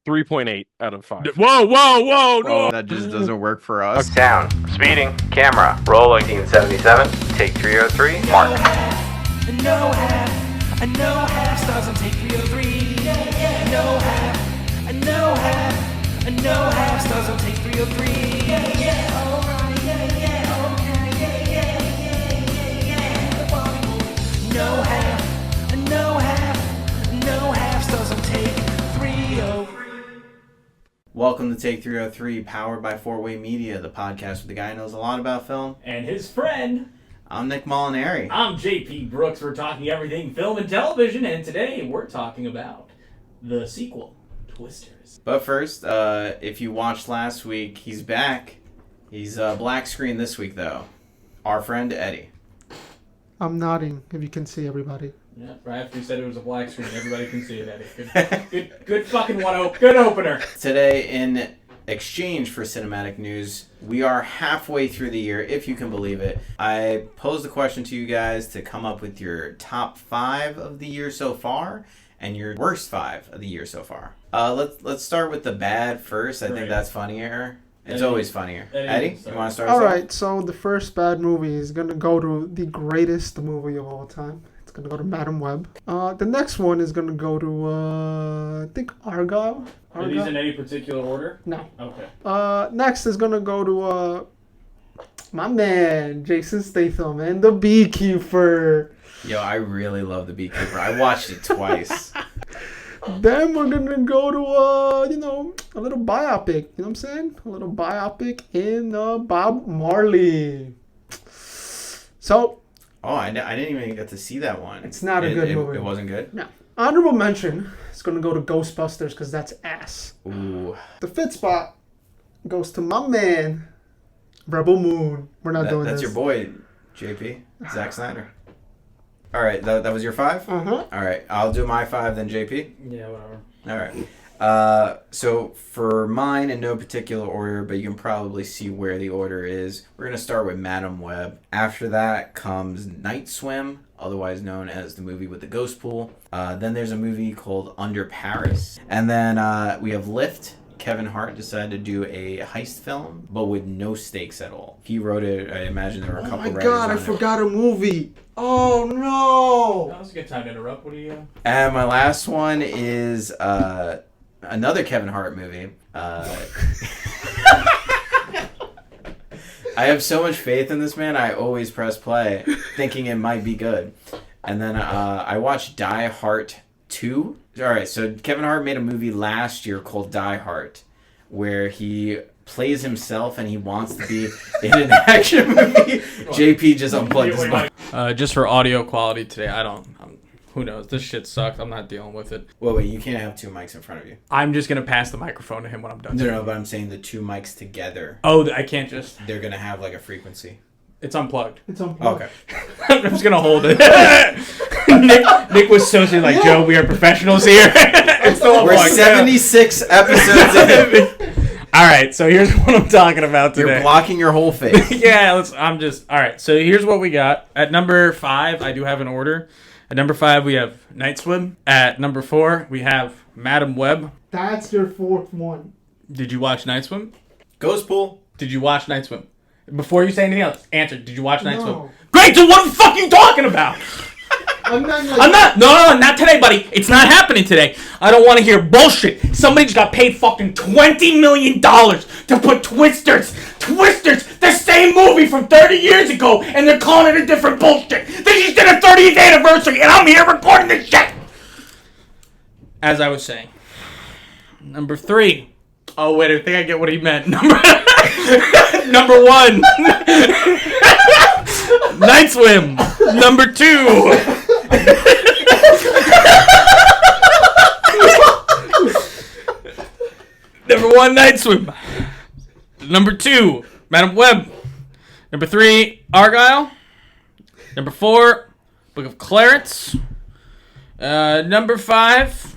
3.8 out of 5. Whoa, no! That just doesn't work for us. Sound, speeding, camera, rolling. 1977, take 303, mark. No half, no half stars on take 303. No half, no half, no half stars on take 303. No half, no half, no half stars on take 303. Welcome to Take 303, powered by 4-Way Media, the podcast with the guy who knows a lot about film. And his friend. I'm Nick Molinari. I'm JP Brooks. We're talking everything film and television, and today we're talking about the sequel, Twisters. But first, if you watched last week, he's back. He's black screen this week, though. Our friend Eddie. I'm nodding, if you can see everybody. Yeah, right after you said it was a black screen, everybody can see it, Eddie. Good fucking good opener. Today, in exchange for cinematic news, we are halfway through the year, if you can believe it. I posed the question to you guys to come up with your top 5 of the year so far and your worst 5 of the year so far. Let's start with the bad first. I think that's funnier. It's always funnier. Eddie, you want to start us off? Alright, so the first bad movie is going to go to the greatest movie of all time. It's going to go to Madam Web. The next one is going to go to, I think, Argyle. Are these in any particular order? No. Okay. Next is going to go to my man, Jason Statham, and The Beekeeper. Yo, I really love The Beekeeper. I watched it twice. Then we're going to go to, a little biopic. You know what I'm saying? A little biopic in Bob Marley. So... Oh, I didn't even get to see that one. It's not a good movie. It wasn't good? No. Honorable mention is going to go to Ghostbusters because that's ass. Ooh. The fifth spot goes to my man, Rebel Moon. We're not doing that's this. your boy, JP, Zack Snyder. All right, that was your 5? Uh-huh. All right, I'll do my 5, then JP. Yeah, whatever. All right. So for mine, in no particular order, but you can probably see where the order is, we're going to start with Madam Web. After that comes Night Swim, otherwise known as the movie with the ghost pool. Then there's a movie called Under Paris. And then we have Lift. Kevin Hart decided to do a heist film, but with no stakes at all. He wrote it. I imagine there were a couple writers on it. Oh my God, I forgot a movie. Oh, no. That was a good time to interrupt. What do you... And my last one is another Kevin Hart movie. I have so much faith in this man, I always press play, thinking it might be good. And then I watched Die Hard 2. Alright, so Kevin Hart made a movie last year called Die Hard, where he plays himself and he wants to be in an action movie. JP just unplugged his mic. Just for audio quality today, who knows? This shit sucks. I'm not dealing with it. Wait, you can't have 2 mics in front of you. I'm just going to pass the microphone to him when I'm done. No, but I'm saying the 2 mics together. Oh, I can't just... They're going to have like a frequency. It's unplugged. It's unplugged. Okay. I'm just going to hold it. Nick was so serious, like, Joe, we are professionals here. It's still We're unplugged. 76 episodes in. All right, so here's what I'm talking about today. You're blocking your whole face. Yeah, all right, so here's what we got. At number 5, I do have an order. At number 5, we have Night Swim. At number 4, we have Madam Web. That's your fourth one. Did you watch Night Swim? Ghost Pool. Did you watch Night Swim? Before you say anything else, answer. Did you watch Night No. Swim? Great, so what the fuck are you talking about? I'm not today, buddy. It's not happening today. I don't want to hear bullshit. Somebody just got paid fucking $20 million to put Twisters, the same movie from 30 years ago, and they're calling it a different bullshit. They just did a 30th anniversary, and I'm here recording this shit. As I was saying, number 3. Oh wait, I think I get what he meant. Number 1, Night Swim. Number 2. Number 1, Night Swim. Number 2, Madam Web. Number 3, Argyle. Number 4, Book of Clarence. Number 5,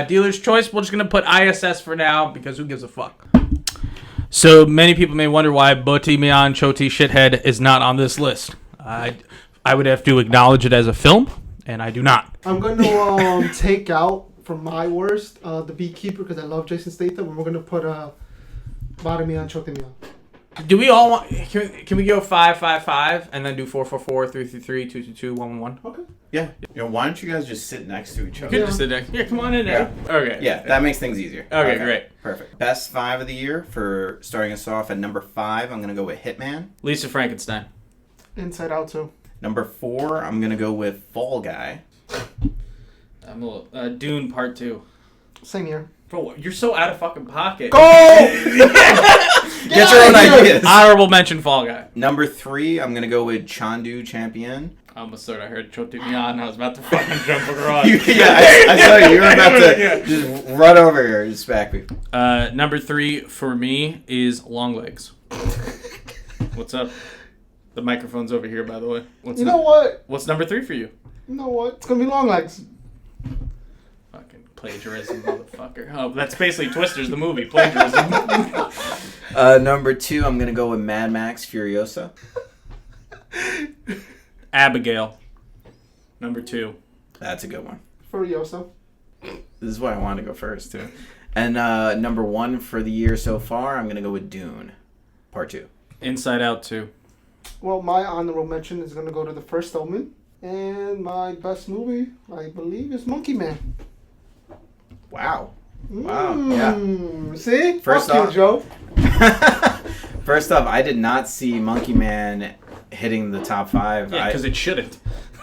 Dealer's Choice. We're just going to put ISS for now because who gives a fuck? So many people may wonder why Bohemian Choti Shithead is not on this list. I would have to acknowledge it as a film, and I do not. I'm going to take out for my worst, The Beekeeper, because I love Jason Statham, and we're gonna put Bottom Me on, Choke Me on. Do we all want? Can we go 5-5-5 and then do 4-4-4, 3-3-3, 2-2-2, 1-1-1? Okay. Yeah. Why don't you guys just sit next to each other? Good, just sit next. Yeah, come on in there. Okay. Yeah, that makes things easier. Okay, great. Perfect. Best 5 of the year for starting us off at number 5. I'm going to go with Hitman. Lisa Frankenstein. Inside Out too. Number 4, I'm going to go with Fall Guy. I'm a little, Dune Part 2. Same here. Bro, you're so out of fucking pocket. Go! Get your own ideas. Honorable mention, Fall Guy. Number 3, I'm going to go with Chandu Champion. I almost thought I heard Chote Me On. I was about to fucking jump across. I saw you. You were about to just run over here. Just back me. Number 3 for me is Long Legs. What's up? The microphone's over here, by the way. You know what? What's number 3 for you? You know what? It's gonna be Long Legs. Fucking plagiarism, motherfucker. Oh, that's basically Twisters, the movie. Plagiarism. Number 2, I'm going to go with Mad Max Furiosa. Abigail. Number 2. That's a good one. Furiosa. This is why I wanted to go first, too. And number 1 for the year so far, I'm going to go with Dune, Part 2. Inside Out 2. Well, my honorable mention is gonna go to The First Omen, and my best movie, I believe, is Monkey Man. Wow. Wow. Yeah. See? First Fuck off, you, Joe. First off, I did not see Monkey Man hitting the top 5. Yeah, because it shouldn't.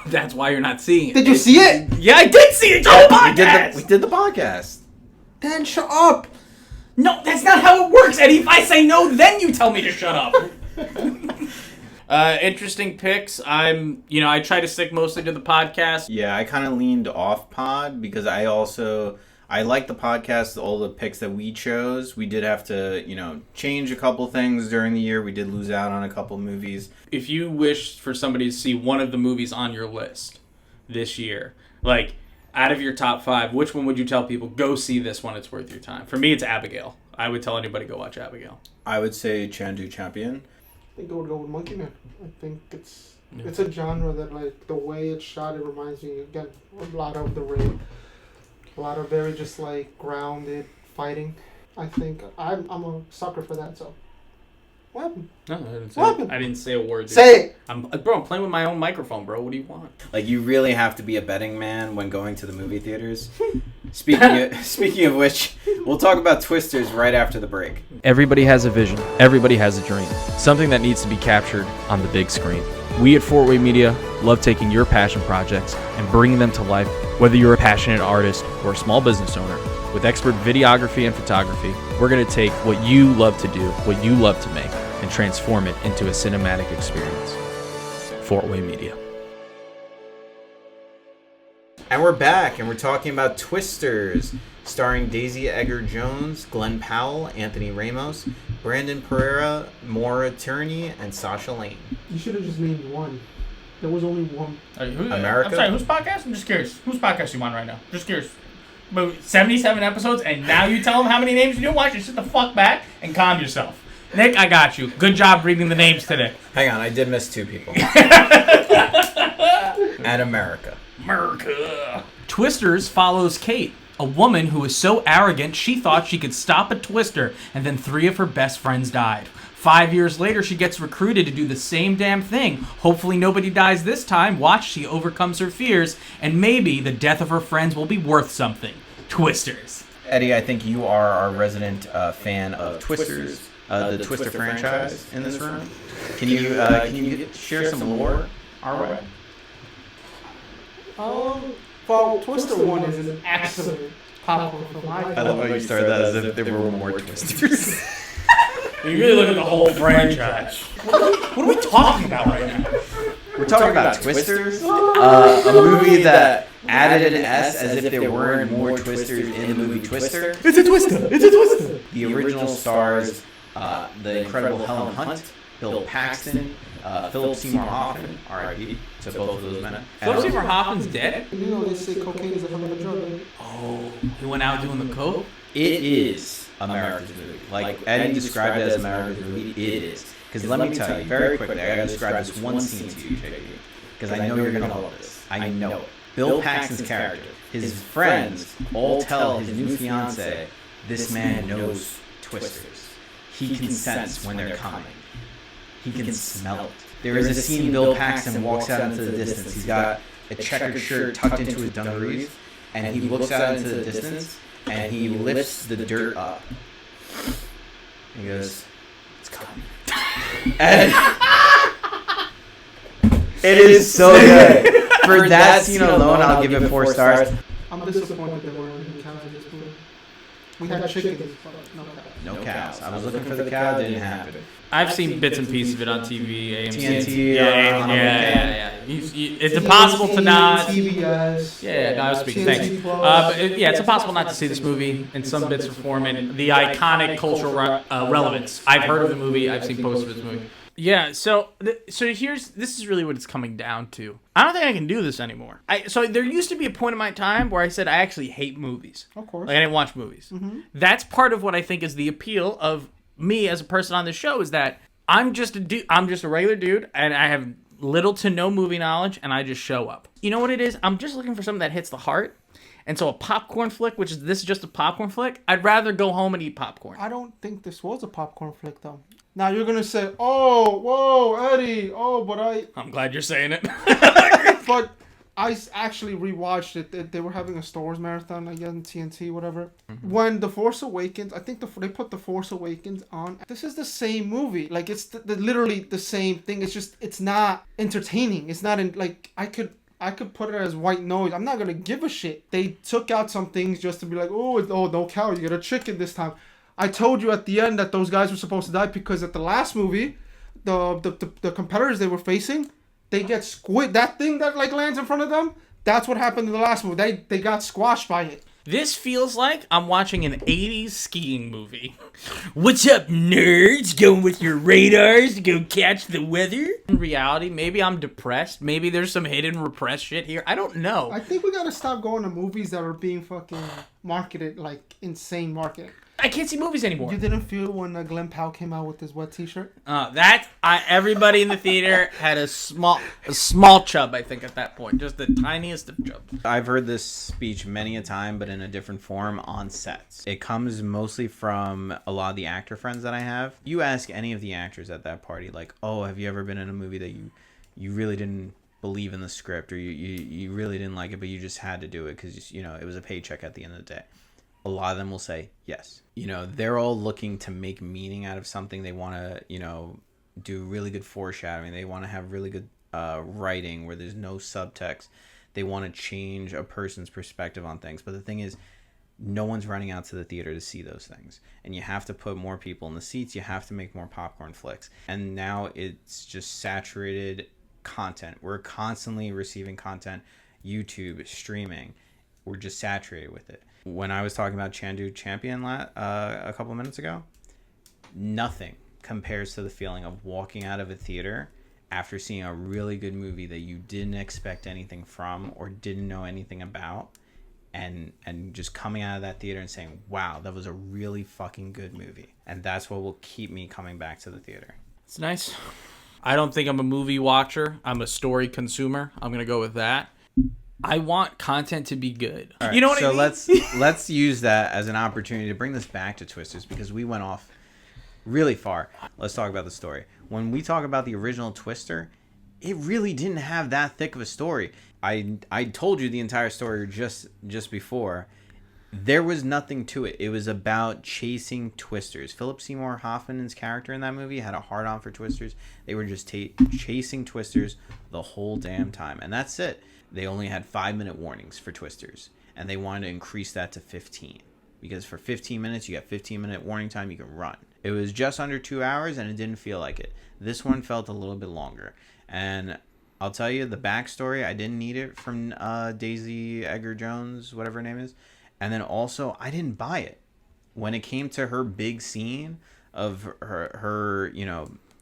That's why you're not seeing it. Did you see it? Yeah, I did see it. Oh, podcast. We did the podcast. Then shut up. No, that's not how it works, Eddie. If I say no, then you tell me to shut up. Interesting picks. I try to stick mostly to the podcast. Yeah, I kind of leaned off pod because I like the podcast, all the picks that we chose. We did have to, change a couple things during the year. We did lose out on a couple movies. If you wish for somebody to see one of the movies on your list this year, like out of your top 5, which one would you tell people, go see this one, it's worth your time? For me, it's Abigail. I would tell anybody, go watch Abigail. I would say Chandu Champion. I think I would go with Monkey Man. I think it's a genre that, like, the way it's shot, it reminds me, again, a lot of The Raid. A lot of very just, like, grounded fighting. I think I'm a sucker for that, so. What happened? No, I didn't say What happened? I didn't say a word. Dude. Say it! I'm playing with my own microphone, bro. What do you want? Like, you really have to be a betting man when going to the movie theaters. Speaking of which, we'll talk about Twisters right after the break. Everybody has a vision. Everybody has a dream. Something that needs to be captured on the big screen. We at Fort Wayne Media love taking your passion projects and bringing them to life. Whether you're a passionate artist or a small business owner, with expert videography and photography, we're going to take what you love to do, what you love to make, and transform it into a cinematic experience. Fort Wayne Media. And we're back, and we're talking about Twisters, starring Daisy Edgar-Jones, Glenn Powell, Anthony Ramos, Brandon Pereira, Maura Tierney, and Sasha Lane. You should have just named one. There was only one. America? I'm sorry, whose podcast? I'm just curious. Whose podcast you on right now? Just curious. But 77 episodes, and now you tell them how many names you do? Why don't you sit the fuck back and calm yourself? Nick, I got you. Good job reading the names today. Hang on, I did miss 2 people. And America. Twisters follows Kate, a woman who is so arrogant she thought she could stop a twister, and then 3 of her best friends died. 5 years later, she gets recruited to do the same damn thing. Hopefully nobody dies this time. Watch, she overcomes her fears, and maybe the death of her friends will be worth something. Twisters. Eddie, I think you are our resident fan of Twisters, the Twister franchise in this room. Can you share some lore our way? Well, Twister 1 is an excellent popcorn for my I love how you started that as if there were more Twisters. You really look at the whole franchise. What are we talking about right now? We're talking about Twisters, a movie that added an S as if there weren't more Twisters in the movie Twister. It's a Twister! It's a Twister! The original stars the incredible Helen Hunt, Bill Paxton, Philip Seymour Hoffman, R.I.P. to both of those men. Philip Seymour Hoffman's dead? You know they say cocaine is a hell of a drug, right? Oh, he went out doing the coke? It is America's movie. Like Eddie described it as America's movie, it is. Because let me tell you, very quickly, I gotta describe this one scene to you, JP. Because I know you're gonna love this. I know it. Bill Paxton's character, His friends all tell his new fiance, this man knows Twisters. He can sense when they're coming. He can smell it. There is a scene Bill Paxton walks out into the distance. He's got a checkered shirt tucked into his dungarees, and he looks out into the distance, and he lifts the dirt up. He goes, it's coming. And it is so good. For that scene alone, I'll give it 4 stars. I'm disappointed that we're in cows in this movie. We had chickens, but no cows. No cows. I was looking for the cow, didn't happen. I've seen bits and pieces of it on TV, AMC. TNT, Yeah. It's impossible to not. TV guys. Yeah, no, I was speaking. TNT Thanks. Plus. It's impossible not to see this movie in some bits or form, and the iconic cultural relevance. I've heard of the movie. I've seen posters of this movie. Yeah, so this is really what it's coming down to. I don't think I can do this anymore. So there used to be a point in my time where I said I actually hate movies. Of course. Like I didn't watch movies. Mm-hmm. That's part of what I think is the appeal of me as a person on this show is that I'm just a dude. I'm just a regular dude, and I have little to no movie knowledge, and I just show up. You know what it is? I'm just looking for something that hits the heart. And so a popcorn flick, this is just a popcorn flick, I'd rather go home and eat popcorn. I don't think this was a popcorn flick, though. Now you're going to say, oh, whoa, Eddie, I'm glad you're saying it. But I actually rewatched it. They were having a Star Wars marathon, I guess, on TNT, whatever. Mm-hmm. When The Force Awakens, I think they put The Force Awakens on. This is the same movie. Like, it's literally the same thing. It's just, it's not entertaining. It's not, I could put it as white noise. I'm not going to give a shit. They took out some things just to be like, oh, no cow, you get a chicken this time. I told you at the end that those guys were supposed to die because at the last movie, the competitors they were facing, they get squid. That thing that lands in front of them, that's what happened in the last movie. They got squashed by it. This feels like I'm watching an 80s skiing movie. What's up, nerds? Going with your radars to go catch the weather? In reality, maybe I'm depressed. Maybe there's some hidden repressed shit here. I don't know. I think we gotta stop going to movies that are being fucking marketed like insane marketing. I can't see movies anymore. You didn't feel when Glenn Powell came out with his wet t-shirt? Everybody in the theater had a small chub, I think, at that point. Just the tiniest of chubs. I've heard this speech many a time, but in a different form on sets. It comes mostly from a lot of the actor friends that I have. You ask any of the actors at that party, like, oh, have you ever been in a movie that you really didn't believe in the script, or you really didn't like it, but you just had to do it because, it was a paycheck at the end of the day? A lot of them will say yes. They're all looking to make meaning out of something. They want to, do really good foreshadowing. They want to have really good writing where there's no subtext. They want to change a person's perspective on things. But the thing is, no one's running out to the theater to see those things. And you have to put more people in the seats. You have to make more popcorn flicks. And now it's just saturated content. We're constantly receiving content, YouTube, streaming. We're just saturated with it. When I was talking about Chandu Champion a couple minutes ago, nothing compares to the feeling of walking out of a theater after seeing a really good movie that you didn't expect anything from or didn't know anything about, and just coming out of that theater and saying, wow, that was a really fucking good movie. And that's what will keep me coming back to the theater. It's nice. I don't think I'm a movie watcher. I'm a story consumer. I'm going to go with that. I want content to be good. Right, you know what I mean? So let's use that as an opportunity to bring this back to Twisters, because we went off really far. Let's talk about the story. When we talk about the original Twister, it really didn't have that thick of a story. I told you the entire story just before. There was nothing to it. It was about chasing Twisters. Philip Seymour Hoffman's character in that movie had a hard-on for Twisters. They were just chasing Twisters the whole damn time. And that's it. They only had 5-minute warnings for Twisters. And they wanted to increase that to 15. Because for 15 minutes, you got 15-minute warning time, you can run. It was just under 2 hours, and it didn't feel like it. This one felt a little bit longer. And I'll tell you, the backstory, I didn't need it from Daisy Edgar Jones, whatever her name is. And then also, I didn't buy it. When it came to her big scene of her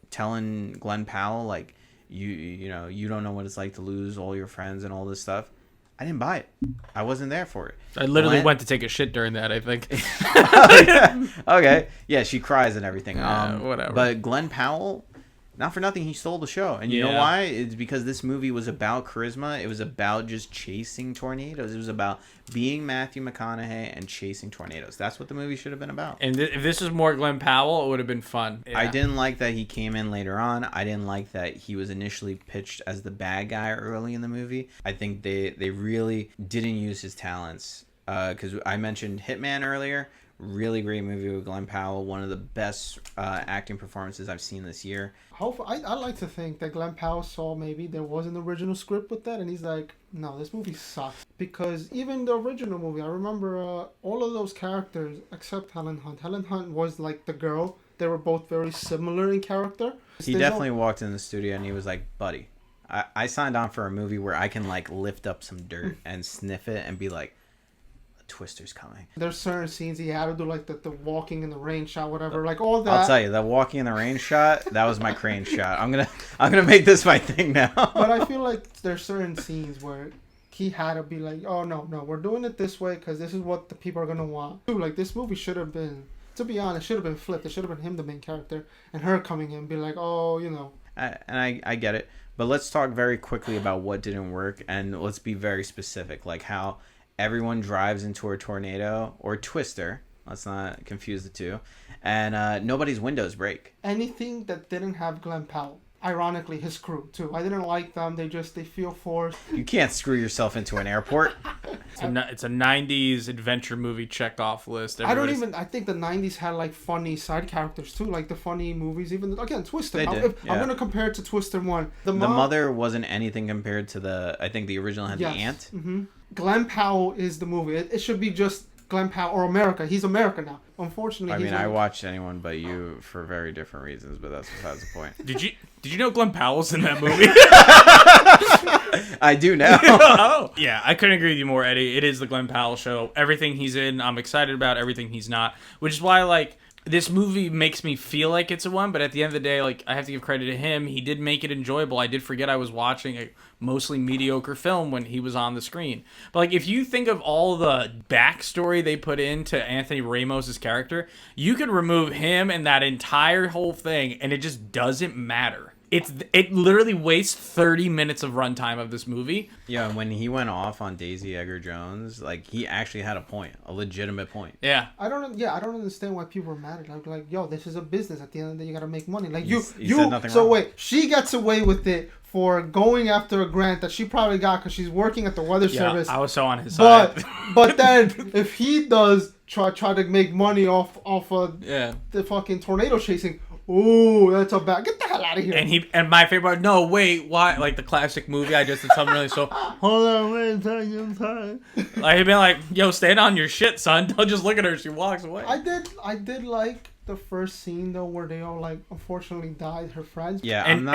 telling Glenn Powell, like, you don't know what it's like to lose all your friends and all this stuff, I didn't buy it. I wasn't there for it. I literally went to take a shit during that, I think. Oh, yeah. Okay. Yeah, she cries and everything. Whatever. But Glenn Powell, not for nothing, he stole the show. And you know Yeah. why? It's because this movie was about charisma. It was about just chasing tornadoes. It was about being Matthew McConaughey and chasing tornadoes. That's what the movie should have been about. And if this was more Glenn Powell, it would have been fun. I Yeah. didn't like that he came in later on. I didn't like that he was initially pitched as the bad guy early in the movie. I think they really didn't use his talents. Because I mentioned Hitman earlier. Really great movie with Glenn Powell. One of the best acting performances I've seen this year. I like to think that Glenn Powell saw maybe there was an original script with that, and he's like, no, this movie sucks. Because even the original movie, I remember all of those characters except Helen Hunt. Helen Hunt was like the girl. They were both very similar in character. He definitely walked in the studio and he was like, buddy, I signed on for a movie where I can like lift up some dirt and sniff it and be like, Twister's coming. There's certain scenes he had to do, like the walking in the rain shot, whatever, like all that. I'll tell you, the walking in the rain shot, that was my crane shot. I'm gonna make this my thing now. But I feel like there's certain scenes where he had to be like, oh no, we're doing it this way because this is what the people are gonna want. Dude, like this movie should have been, to be honest, should have been flipped. It should have been him the main character and her coming in and be like, oh, you know. I get it, but let's talk very quickly about what didn't work, and let's be very specific, like how everyone drives into a tornado or Twister. Let's not confuse the two. And nobody's windows break. Anything that didn't have Glenn Powell. Ironically, his crew too. I didn't like them. They feel forced. You can't screw yourself into an airport. It's a 90s adventure movie check off list. I think the 90s had like funny side characters too, like the funny movies. Even again, Twister. They did, I'm gonna compare it to Twister 1. The mother wasn't anything compared to I think the original had the aunt. Mm-hmm. Glenn Powell is the movie. It should be just Glenn Powell or America. He's America now. Unfortunately, I watched Anyone But You for very different reasons, but that's besides the point. Did you know Glenn Powell's in that movie? I do now. Oh. Yeah, I couldn't agree with you more, Eddie. It is the Glenn Powell show. Everything he's in, I'm excited about. Everything he's not, which is why like this movie makes me feel like it's a one, but at the end of the day, like I have to give credit to him. He did make it enjoyable. I did forget I was watching a mostly mediocre film when he was on the screen. But like if you think of all the backstory they put into Anthony Ramos' character, you could remove him and that entire whole thing and it just doesn't matter. It literally wastes 30 minutes of runtime of this movie. Yeah, when he went off on Daisy Edgar Jones, like he actually had a point, a legitimate point. Yeah. I don't understand why people are mad at it. Like, yo, this is a business. At the end of the day, you gotta make money. Like He said nothing so wrong. wait, she gets away with it for going after a grant that she probably got because she's working at the weather service. I was so on his side. But then if he does try to make money off of the fucking tornado chasing. Ooh, that's a bad. Get the hell out of here. And my favorite part, no, wait, why? Like the classic movie, I just did something really so. Hold on, wait a second, I'm sorry. Like he'd been like, yo, stand on your shit, son. Don't just look at her. She walks away. I did like the first scene though, where they all like unfortunately died. Her friends. Yeah, and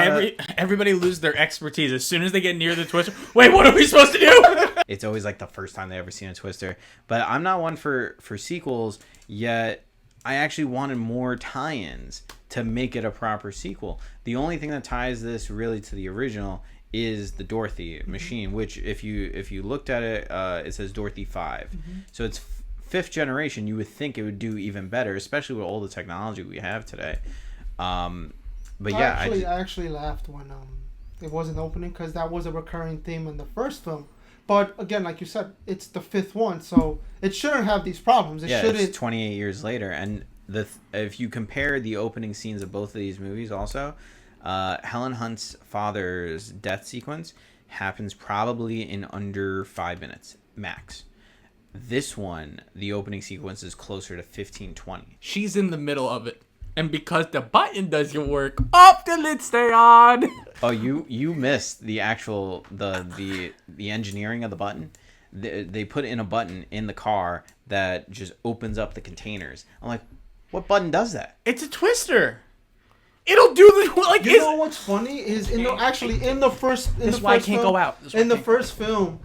everybody loses their expertise as soon as they get near the Twister. Wait, what are we supposed to do? It's always like the first time they ever seen a Twister. But I'm not one for sequels, yet I actually wanted more tie-ins to make it a proper sequel. The only thing that ties this really to the original is the Dorothy machine, which if you looked at it, it says Dorothy 5. So it's fifth generation. You would think it would do even better, especially with all the technology we have today. But yeah, I actually laughed when it wasn't opening because that was a recurring theme in the first film. But again, like you said, it's the fifth one, so it shouldn't have these problems. It's 28 years later, and if you compare the opening scenes of both of these movies, also, Helen Hunt's father's death sequence happens probably in under 5 minutes max. This one, the opening sequence is closer to 15-20. She's in the middle of it. And because the button doesn't work, off the lid stay on. Oh, you missed the actual the engineering of the button. They put in a button in the car that just opens up the containers. I'm like, what button does that? It's a Twister. It'll do the like. You know what's funny is in the first first film,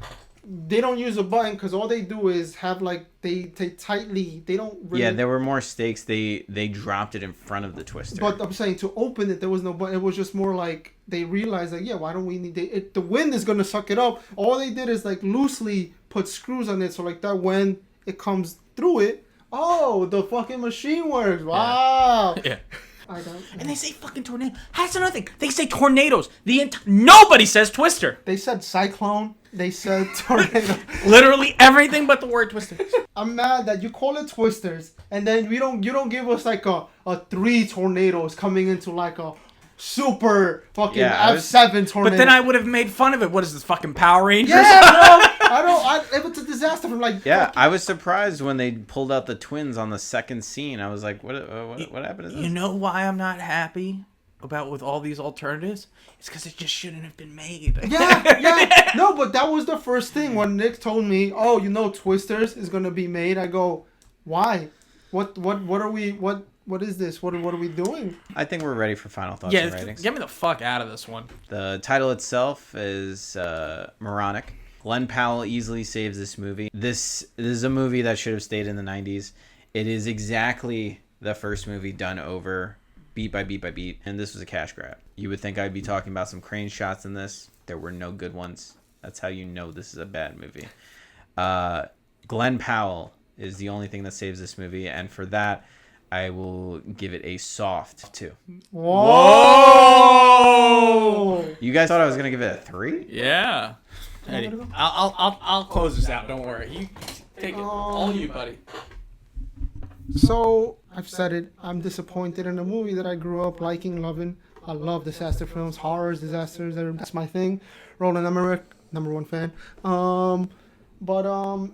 they don't use a button because all they do is have like they tightly. They don't really. Yeah, there were more stakes. They dropped it in front of the Twister. But I'm saying to open it, there was no button. It was just more like they realized like, yeah, why don't we need the wind is gonna suck it up. All they did is like loosely put screws on it so like that when it comes through it, oh, the fucking machine works. Wow. Yeah. I don't. And they say fucking tornado. That's another thing. They say tornadoes. Nobody says Twister. They said cyclone. They said tornado. Literally everything but the word Twister. I'm mad that you call it Twisters, and then you don't give us like a 3 tornadoes coming into like a super fucking F7 tornado. But then I would have made fun of it. What is this, fucking Power Rangers? Yeah, bro. It was a disaster from like. Yeah, I was surprised when they pulled out the twins on the second scene. I was like, what happened to this? You know why I'm not happy about with all these alternatives? It's because it just shouldn't have been made. Yeah. No, but that was the first thing when Nick told me, "Oh, Twisters is gonna be made." I go, "Why? What are we? What is this? What are we doing?" I think we're ready for final thoughts and ratings. Get me the fuck out of this one. The title itself is moronic. Glenn Powell easily saves this movie. This is a movie that should have stayed in the 90s. It is exactly the first movie done over, beat by beat by beat, and this was a cash grab. You would think I'd be talking about some crane shots in this. There were no good ones. That's how you know this is a bad movie. Glenn Powell is the only thing that saves this movie, and for that, I will give it a soft 2. Whoa! You guys thought I was gonna give it a 3? Yeah. Eddie, I'll close this out. Don't worry. You take it. All you, buddy. So I've said it. I'm disappointed in a movie that I grew up liking, loving. I love disaster films, horrors, disasters. That's my thing. Roland Emmerich, #1 fan. But I'm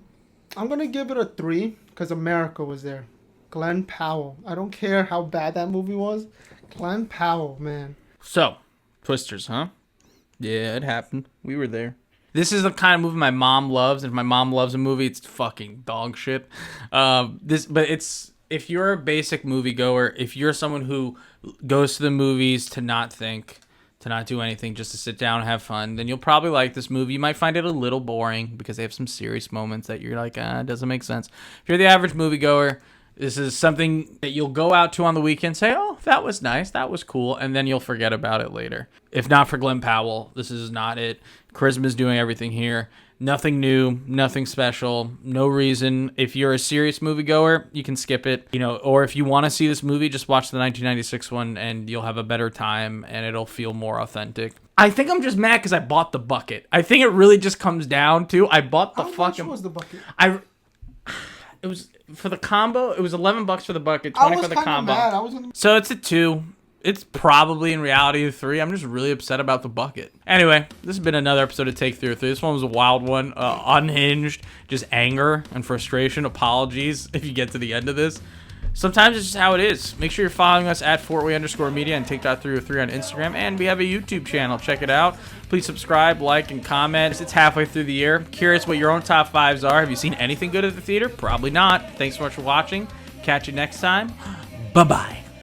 gonna give it a 3 because America was there. Glenn Powell. I don't care how bad that movie was. Glenn Powell, man. So, Twisters, huh? Yeah, it happened. We were there. This is the kind of movie my mom loves, and if my mom loves a movie, it's fucking dog shit. If you're a basic moviegoer, if you're someone who goes to the movies to not think, to not do anything, just to sit down and have fun, then you'll probably like this movie. You might find it a little boring because they have some serious moments that you're like, it doesn't make sense. If you're the average moviegoer, this is something that you'll go out to on the weekend, say, oh, that was nice, that was cool, and then you'll forget about it later. If not for Glenn Powell, this is not it. Charisma's doing everything here. Nothing new, nothing special, no reason. If you're a serious moviegoer, you can skip it. Or if you want to see this movie, just watch the 1996 one and you'll have a better time and it'll feel more authentic. I think I'm just mad because I bought the bucket. I think it really just comes down to I bought the fucking... How much was the bucket? It was for the combo. It was $11 for the bucket, 20 for the combo. Mad. I was gonna... So it's a 2. It's probably in reality a 3. I'm just really upset about the bucket. Anyway, this has been another episode of Take 303. This one was a wild one, unhinged, just anger and frustration. Apologies if you get to the end of this. Sometimes it's just how it is. Make sure you're following us at FortWay_media and Take.303 on Instagram. And we have a YouTube channel. Check it out. Please subscribe, like, and comment. It's halfway through the year. Curious what your own top 5s are. Have you seen anything good at the theater? Probably not. Thanks so much for watching. Catch you next time. Bye-bye.